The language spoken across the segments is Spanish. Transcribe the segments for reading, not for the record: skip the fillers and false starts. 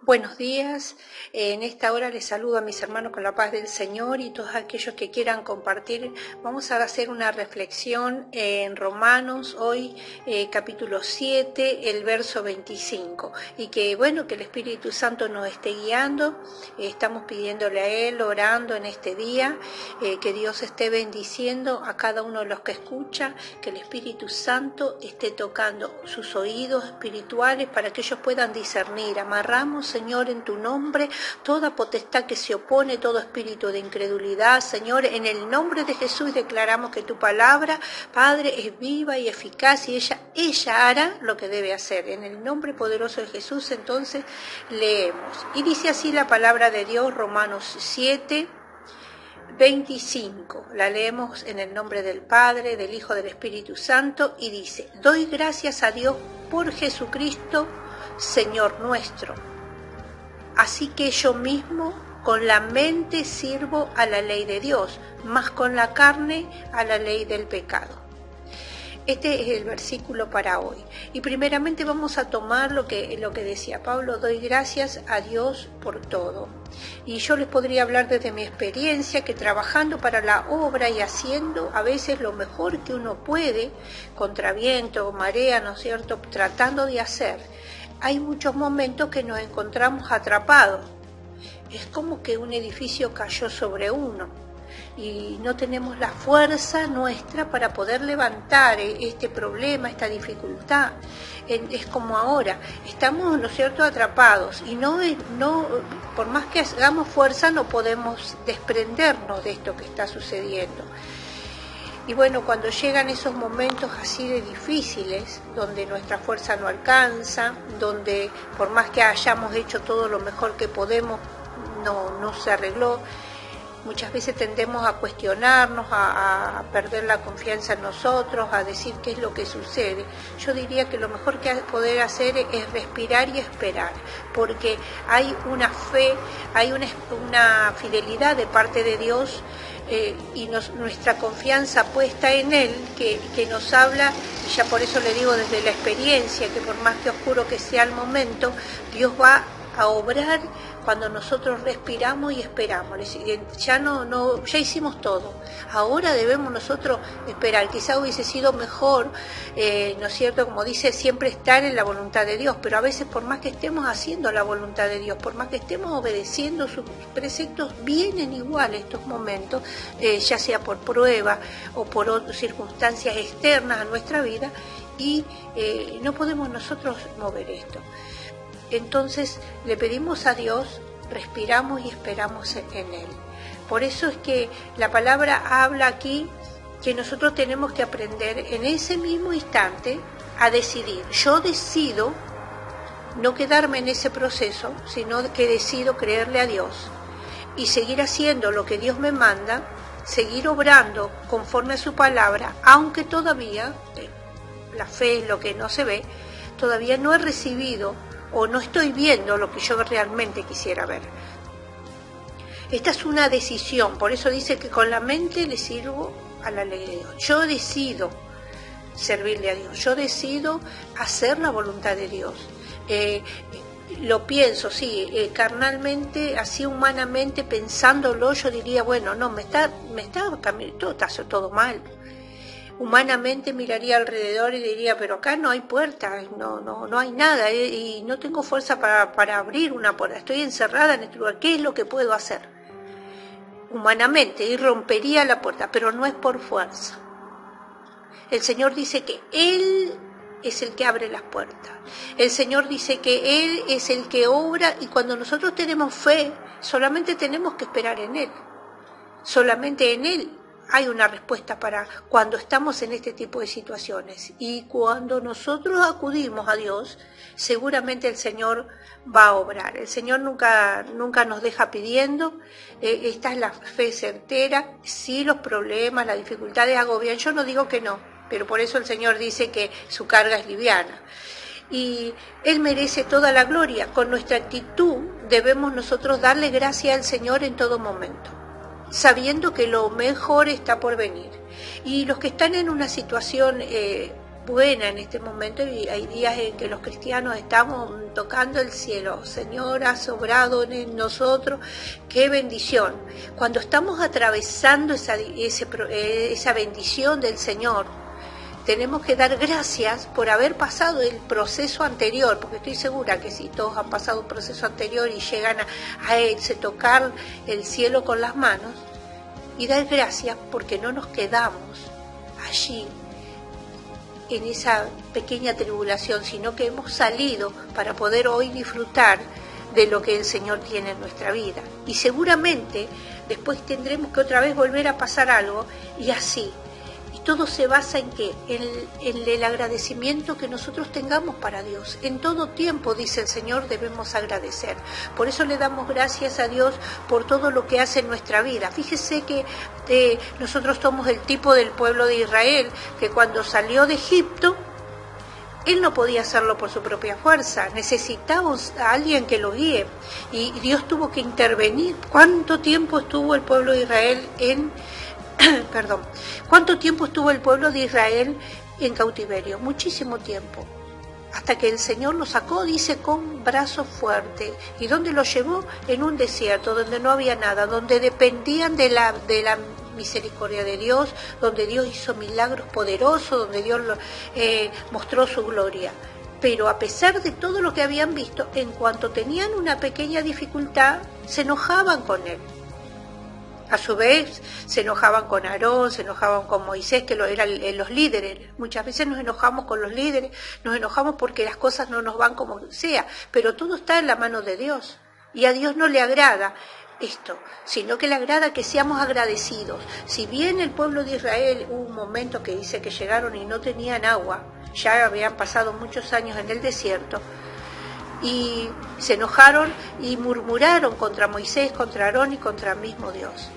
Buenos días, en esta hora les saludo a mis hermanos con la paz del Señor y todos aquellos que quieran compartir. Vamos a hacer una reflexión en Romanos, hoy capítulo 7, el verso 25. Y que el Espíritu Santo nos esté guiando, estamos pidiéndole a Él, orando en este día, que Dios esté bendiciendo a cada uno de los que escucha, que el Espíritu Santo esté tocando sus oídos espirituales para que ellos puedan discernir. Amarramos, Señor, en tu nombre, toda potestad que se opone, todo espíritu de incredulidad, Señor, en el nombre de Jesús declaramos que tu palabra, Padre, es viva y eficaz y ella hará lo que debe hacer. En el nombre poderoso de Jesús, entonces, leemos. Y dice así la palabra de Dios, Romanos 7, 25. La leemos en el nombre del Padre, del Hijo, del Espíritu Santo, y dice: doy gracias a Dios por Jesucristo, Señor nuestro. Así que yo mismo con la mente sirvo a la ley de Dios, mas con la carne a la ley del pecado. Este es el versículo para hoy. Y primeramente vamos a tomar lo que decía Pablo: doy gracias a Dios por todo. Y yo les podría hablar desde mi experiencia, que trabajando para la obra y haciendo a veces lo mejor que uno puede, contra viento, marea, ¿no es cierto?, tratando de hacer, hay muchos momentos que nos encontramos atrapados. Es como que un edificio cayó sobre uno y no tenemos la fuerza nuestra para poder levantar este problema, esta dificultad. Es como ahora, estamos, ¿no es cierto?, atrapados y no, por más que hagamos fuerza no podemos desprendernos de esto que está sucediendo. Y cuando llegan esos momentos así de difíciles, donde nuestra fuerza no alcanza, donde por más que hayamos hecho todo lo mejor que podemos, no se arregló, muchas veces tendemos a cuestionarnos, a perder la confianza en nosotros, a decir qué es lo que sucede. Yo diría que lo mejor que poder hacer es respirar y esperar, porque hay una fe, hay una fidelidad de parte de Dios, y nuestra confianza puesta en Él, que nos habla, y ya por eso le digo desde la experiencia, que por más que oscuro que sea el momento, Dios va a obrar cuando nosotros respiramos y esperamos. Ya hicimos todo, ahora debemos nosotros esperar. Quizá hubiese sido mejor, ¿no es cierto?, como dice, siempre estar en la voluntad de Dios, pero a veces por más que estemos haciendo la voluntad de Dios, por más que estemos obedeciendo sus preceptos, vienen igual estos momentos, ya sea por prueba o por otras circunstancias externas a nuestra vida, y no podemos nosotros mover esto. Entonces le pedimos a Dios, respiramos y esperamos en Él. Por eso es que la palabra habla aquí que nosotros tenemos que aprender en ese mismo instante a decidir. Yo decido no quedarme en ese proceso, sino que decido creerle a Dios y seguir haciendo lo que Dios me manda, seguir obrando conforme a su palabra, aunque todavía, la fe es lo que no se ve, todavía no he recibido o no estoy viendo lo que yo realmente quisiera ver. Esta es una decisión, por eso dice que con la mente le sirvo a la ley de Dios. Yo decido servirle a Dios, yo decido hacer la voluntad de Dios. Lo pienso, sí, carnalmente, así humanamente, pensándolo, yo diría, me está cambiando, está todo mal. Humanamente miraría alrededor y diría, pero acá no hay puerta, no hay nada, y no tengo fuerza para abrir una puerta, estoy encerrada en este lugar, ¿qué es lo que puedo hacer? Humanamente, y rompería la puerta, pero no es por fuerza. El Señor dice que Él es el que abre las puertas. El Señor dice que Él es el que obra, y cuando nosotros tenemos fe, solamente tenemos que esperar en Él. Solamente en Él hay una respuesta para cuando estamos en este tipo de situaciones. Y cuando nosotros acudimos a Dios, seguramente el Señor va a obrar. El Señor nunca nos deja pidiendo. Esta es la fe certera. Sí, los problemas, las dificultades agobian. Yo no digo que no, pero por eso el Señor dice que su carga es liviana. Y Él merece toda la gloria. Con nuestra actitud debemos nosotros darle gracias al Señor en todo momento, sabiendo que lo mejor está por venir. Y los que están en una situación buena en este momento, y hay días en que los cristianos estamos tocando el cielo. Señor, has obrado en nosotros, qué bendición. Cuando estamos atravesando esa bendición del Señor, tenemos que dar gracias por haber pasado el proceso anterior, porque estoy segura que si todos han pasado un proceso anterior y llegan a tocar el cielo con las manos, y dar gracias porque no nos quedamos allí en esa pequeña tribulación, sino que hemos salido para poder hoy disfrutar de lo que el Señor tiene en nuestra vida. Y seguramente después tendremos que otra vez volver a pasar algo, y así. Y todo se basa en ¿qué? En el agradecimiento que nosotros tengamos para Dios. En todo tiempo, dice el Señor, debemos agradecer. Por eso le damos gracias a Dios por todo lo que hace en nuestra vida. Fíjese que nosotros somos el tipo del pueblo de Israel, que cuando salió de Egipto, él no podía hacerlo por su propia fuerza, necesitaba a alguien que lo guíe, y Dios tuvo que intervenir. ¿Cuánto tiempo estuvo el pueblo de Israel ¿Cuánto tiempo estuvo el pueblo de Israel en cautiverio? Muchísimo tiempo. Hasta que el Señor lo sacó, dice, con brazo fuerte. ¿Y dónde lo llevó? En un desierto, donde no había nada, donde dependían de la misericordia de Dios, donde Dios hizo milagros poderosos, donde Dios mostró su gloria. Pero a pesar de todo lo que habían visto, en cuanto tenían una pequeña dificultad, se enojaban con él. A su vez, se enojaban con Aarón, se enojaban con Moisés, que eran los líderes. Muchas veces nos enojamos con los líderes, nos enojamos porque las cosas no nos van como sea, pero todo está en la mano de Dios. Y a Dios no le agrada esto, sino que le agrada que seamos agradecidos. Si bien el pueblo de Israel, hubo un momento que dice que llegaron y no tenían agua, ya habían pasado muchos años en el desierto, y se enojaron y murmuraron contra Moisés, contra Aarón y contra el mismo Dios.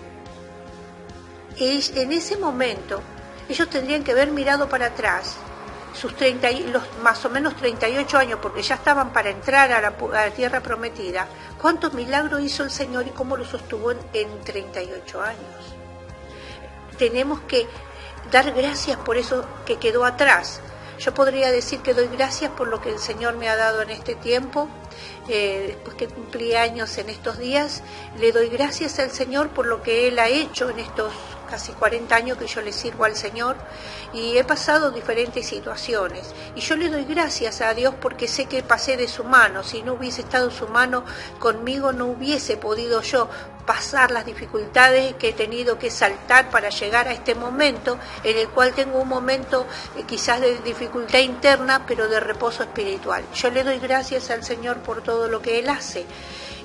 En ese momento ellos tendrían que haber mirado para atrás los más o menos 38 años, porque ya estaban para entrar a la tierra prometida. ¿Cuántos milagros hizo el Señor y cómo lo sostuvo en 38 años? Tenemos que dar gracias por eso que quedó atrás. Yo podría decir que doy gracias por lo que el Señor me ha dado en este tiempo. Después que cumplí años en estos días, le doy gracias al Señor por lo que Él ha hecho en estos casi 40 años que yo le sirvo al Señor, y he pasado diferentes situaciones, y yo le doy gracias a Dios porque sé que pasé de su mano. Si no hubiese estado su mano conmigo, no hubiese podido yo pasar las dificultades que he tenido que saltar para llegar a este momento, en el cual tengo un momento quizás de dificultad interna, pero de reposo espiritual. Yo le doy gracias al Señor por todo lo que Él hace,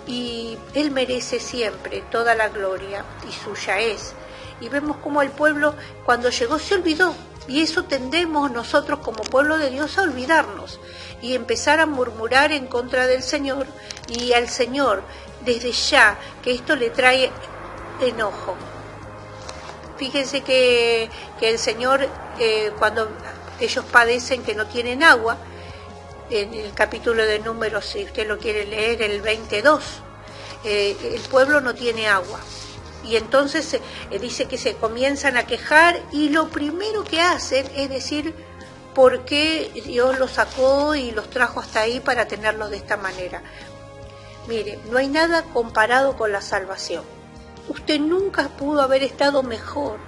y Él merece siempre toda la gloria, y suya es. Y vemos cómo el pueblo, cuando llegó, se olvidó, y eso tendemos nosotros como pueblo de Dios a olvidarnos y empezar a murmurar en contra del Señor, y al Señor desde ya que esto le trae enojo. Fíjense que el Señor, cuando ellos padecen que no tienen agua, en el capítulo de Números, si usted lo quiere leer, el 22, el pueblo no tiene agua. Y entonces dice que se comienzan a quejar, y lo primero que hacen es decir por qué Dios los sacó y los trajo hasta ahí para tenerlos de esta manera. Mire, no hay nada comparado con la salvación. Usted nunca pudo haber estado mejor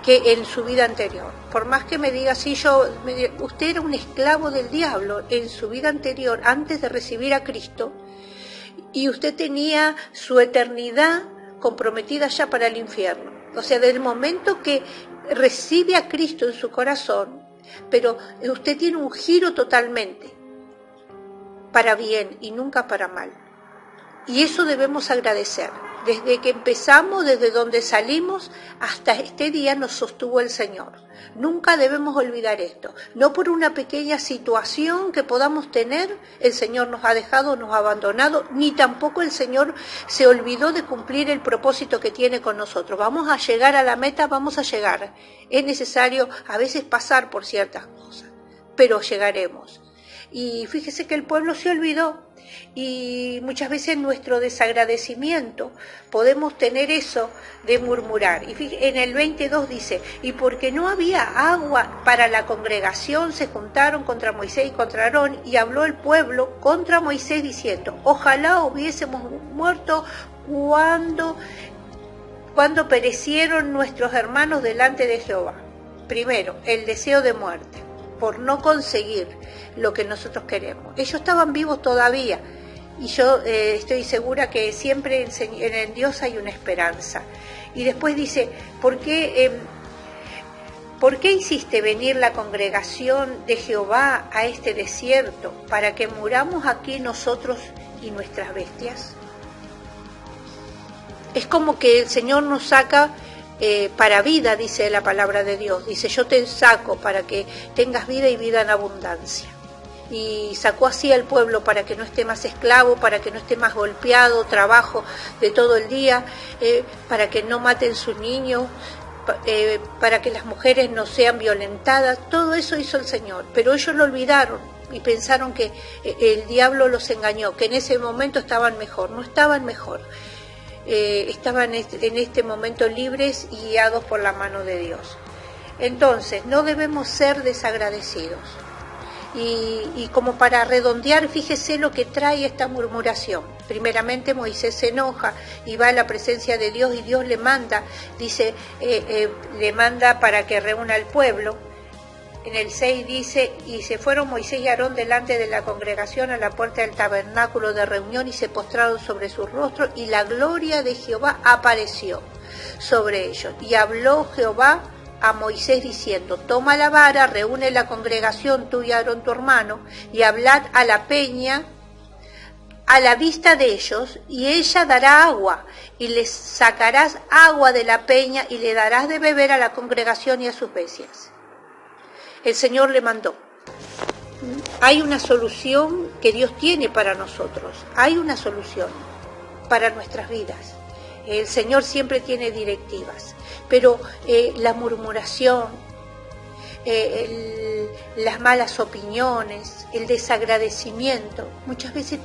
que en su vida anterior. Por más que me diga, sí, usted era un esclavo del diablo en su vida anterior, antes de recibir a Cristo, y usted tenía su eternidad comprometida ya para el infierno. O sea, desde el momento que recibe a Cristo en su corazón, pero usted tiene un giro totalmente para bien y nunca para mal. Y eso debemos agradecer. Desde que empezamos, desde donde salimos, hasta este día nos sostuvo el Señor. Nunca debemos olvidar esto. No por una pequeña situación que podamos tener, el Señor nos ha dejado, nos ha abandonado, ni tampoco el Señor se olvidó de cumplir el propósito que tiene con nosotros. Vamos a llegar a la meta, vamos a llegar. Es necesario a veces pasar por ciertas cosas, pero llegaremos. Y fíjese que el pueblo se olvidó, Y muchas veces en nuestro desagradecimiento podemos tener eso de murmurar. Y en el 22 dice, y porque no había agua para la congregación, se juntaron contra Moisés y contra Aarón, y habló el pueblo contra Moisés diciendo, ojalá hubiésemos muerto cuando perecieron nuestros hermanos delante de Jehová. Primero, el deseo de muerte, por no conseguir lo que nosotros queremos. Ellos estaban vivos todavía, y yo estoy segura que siempre en Dios hay una esperanza. Y después dice, ¿por qué hiciste venir la congregación de Jehová a este desierto, para que muramos aquí nosotros y nuestras bestias? Es como que el Señor nos saca para vida, dice la palabra de Dios. Dice, yo te saco para que tengas vida y vida en abundancia. Y sacó así al pueblo para que no esté más esclavo, para que no esté más golpeado, trabajo de todo el día, para que no maten sus niños, para que las mujeres no sean violentadas. Todo eso hizo el Señor, pero ellos lo olvidaron y pensaron que el diablo los engañó, que en ese momento estaban mejor. No estaban mejor, estaban en este momento libres y guiados por la mano de Dios. Entonces, no debemos ser desagradecidos. Y como para redondear, fíjese lo que trae esta murmuración. Primeramente Moisés se enoja y va a la presencia de Dios, y Dios le manda, dice, le manda para que reúna al pueblo. En el 6 dice, y se fueron Moisés y Aarón delante de la congregación a la puerta del tabernáculo de reunión, y se postraron sobre sus rostros, y la gloria de Jehová apareció sobre ellos. Y habló Jehová a Moisés diciendo, toma la vara, reúne la congregación, tú y Aarón tu hermano, y hablad a la peña a la vista de ellos, y ella dará agua, y les sacarás agua de la peña, y le darás de beber a la congregación y a sus bestias. El Señor le mandó. Hay una solución que Dios tiene para nosotros, hay una solución para nuestras vidas. El Señor siempre tiene directivas, pero la murmuración, las malas opiniones, el desagradecimiento, muchas veces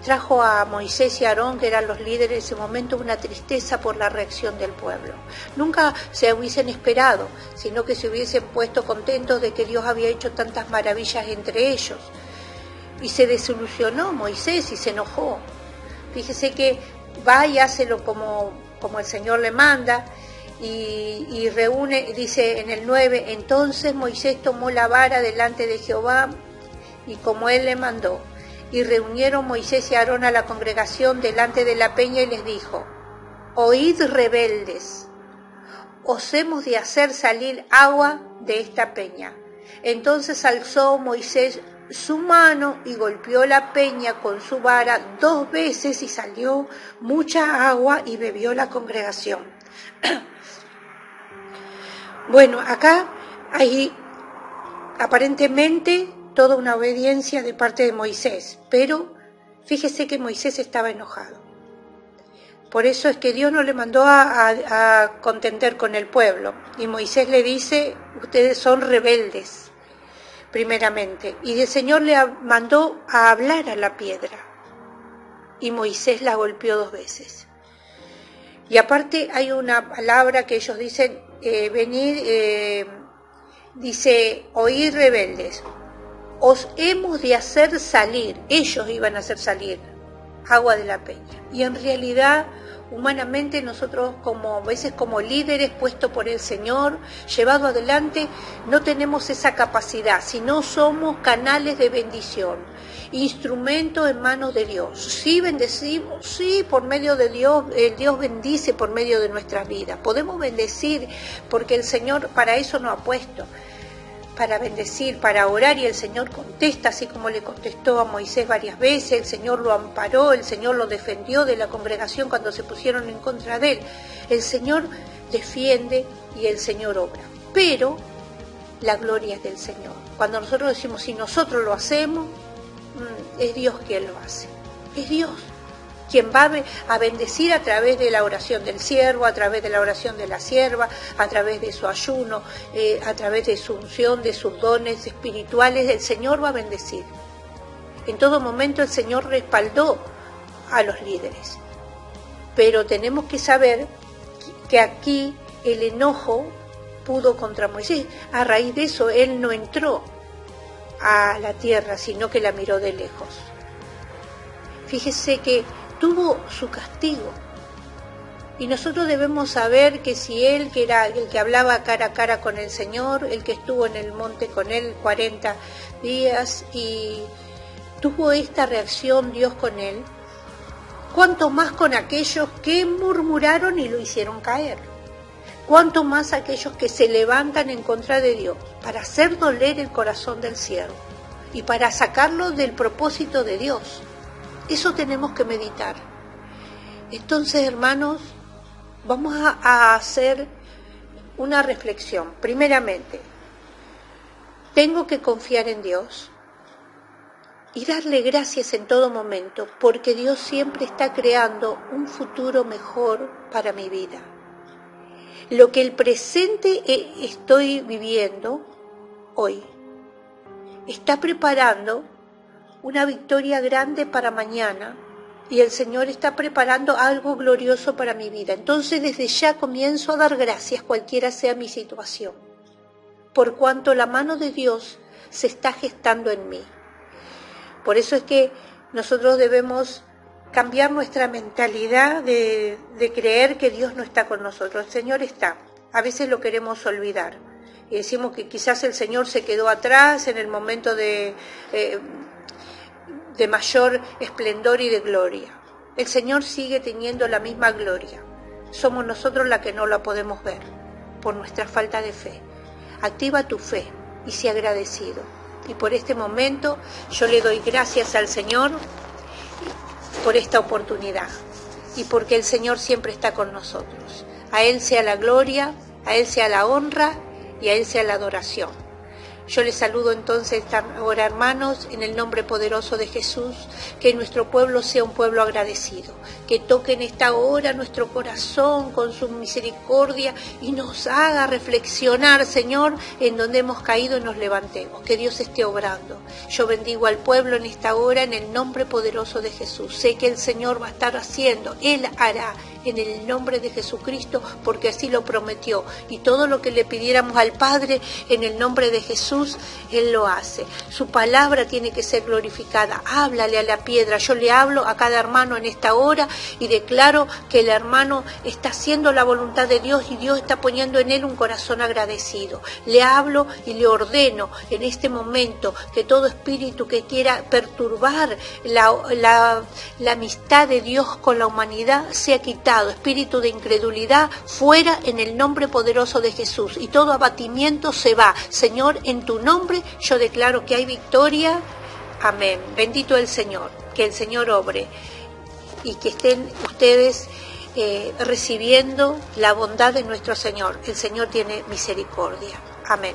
trajo a Moisés y a Aarón, que eran los líderes en ese momento, una tristeza por la reacción del pueblo. Nunca se hubiesen esperado, sino que se hubiesen puesto contentos de que Dios había hecho tantas maravillas entre ellos. Y se desilusionó Moisés y se enojó. Fíjese que va y hácelo como el Señor le manda, y reúne, dice en el 9, entonces Moisés tomó la vara delante de Jehová, y como él le mandó, y reunieron Moisés y Aarón a la congregación delante de la peña, y les dijo, oíd rebeldes, os hemos de hacer salir agua de esta peña. Entonces alzó Moisés su mano y golpeó la peña con su vara 2 veces, y salió mucha agua, y bebió la congregación. Bueno, acá hay aparentemente toda una obediencia de parte de Moisés, pero fíjese que Moisés estaba enojado. Por eso es que Dios no le mandó a contender con el pueblo, y Moisés le dice, ustedes son rebeldes, primeramente, y el Señor le mandó a hablar a la piedra, y Moisés la golpeó 2 veces. Y aparte hay una palabra que ellos dicen, dice, oíd rebeldes, os hemos de hacer salir, ellos iban a hacer salir agua de la peña. Y en realidad, humanamente, nosotros a veces como líderes puestos por el Señor, llevado adelante, no tenemos esa capacidad, sino somos canales de bendición, instrumentos en manos de Dios. Sí bendecimos, sí, por medio de Dios, Dios bendice por medio de nuestras vidas. Podemos bendecir porque el Señor para eso nos ha puesto, para bendecir, para orar, y el Señor contesta, así como le contestó a Moisés varias veces. El Señor lo amparó, el Señor lo defendió de la congregación cuando se pusieron en contra de él. El Señor defiende y el Señor obra, pero la gloria es del Señor. Cuando nosotros decimos, si nosotros lo hacemos, es Dios quien lo hace, es Dios quien va a bendecir a través de la oración del siervo, a través de la oración de la sierva, a través de su ayuno, a través de su unción, de sus dones espirituales. El Señor va a bendecir. En todo momento el Señor respaldó a los líderes. Pero tenemos que saber que aquí el enojo pudo contra Moisés. A raíz de eso él no entró a la tierra, sino que la miró de lejos. Fíjese que tuvo su castigo. Y nosotros debemos saber que si él, que era el que hablaba cara a cara con el Señor, el que estuvo en el monte con él 40 días y tuvo esta reacción Dios con él, cuánto más con aquellos que murmuraron y lo hicieron caer. Cuánto más aquellos que se levantan en contra de Dios para hacer doler el corazón del siervo y para sacarlo del propósito de Dios. Eso tenemos que meditar. Entonces, hermanos, vamos a hacer una reflexión. Primeramente, tengo que confiar en Dios y darle gracias en todo momento, porque Dios siempre está creando un futuro mejor para mi vida. Lo que el presente estoy viviendo hoy está preparando una victoria grande para mañana y el Señor está preparando algo glorioso para mi vida. Entonces desde ya comienzo a dar gracias cualquiera sea mi situación, por cuanto la mano de Dios se está gestando en mí. Por eso es que nosotros debemos cambiar nuestra mentalidad de creer que Dios no está con nosotros. El Señor está. A veces lo queremos olvidar y decimos que quizás el Señor se quedó atrás en el momento de mayor esplendor y de gloria. El Señor sigue teniendo la misma gloria. Somos nosotros la que no la podemos ver por nuestra falta de fe. Activa tu fe y sé agradecido. Y por este momento yo le doy gracias al Señor por esta oportunidad y porque el Señor siempre está con nosotros. A Él sea la gloria, a Él sea la honra y a Él sea la adoración. Yo les saludo entonces ahora, hermanos, en el nombre poderoso de Jesús, que nuestro pueblo sea un pueblo agradecido, que toque en esta hora nuestro corazón con su misericordia y nos haga reflexionar, Señor, en donde hemos caído y nos levantemos, que Dios esté obrando. Yo bendigo al pueblo en esta hora en el nombre poderoso de Jesús. Sé que el Señor va a estar haciendo, Él hará en el nombre de Jesucristo, porque así lo prometió. Y todo lo que le pidiéramos al Padre en el nombre de Jesús, Él lo hace. Su palabra tiene que ser glorificada. Háblale a la piedra. Yo le hablo a cada hermano en esta hora y declaro que el hermano está haciendo la voluntad de Dios y Dios está poniendo en él un corazón agradecido. Le hablo y le ordeno en este momento que todo espíritu que quiera perturbar la amistad de Dios con la humanidad sea quitado. Espíritu de incredulidad fuera en el nombre poderoso de Jesús y todo abatimiento se va. Señor, en tu nombre yo declaro que hay victoria. Amén. Bendito el Señor, que el Señor obre y que estén ustedes recibiendo la bondad de nuestro Señor. El Señor tiene misericordia. Amén.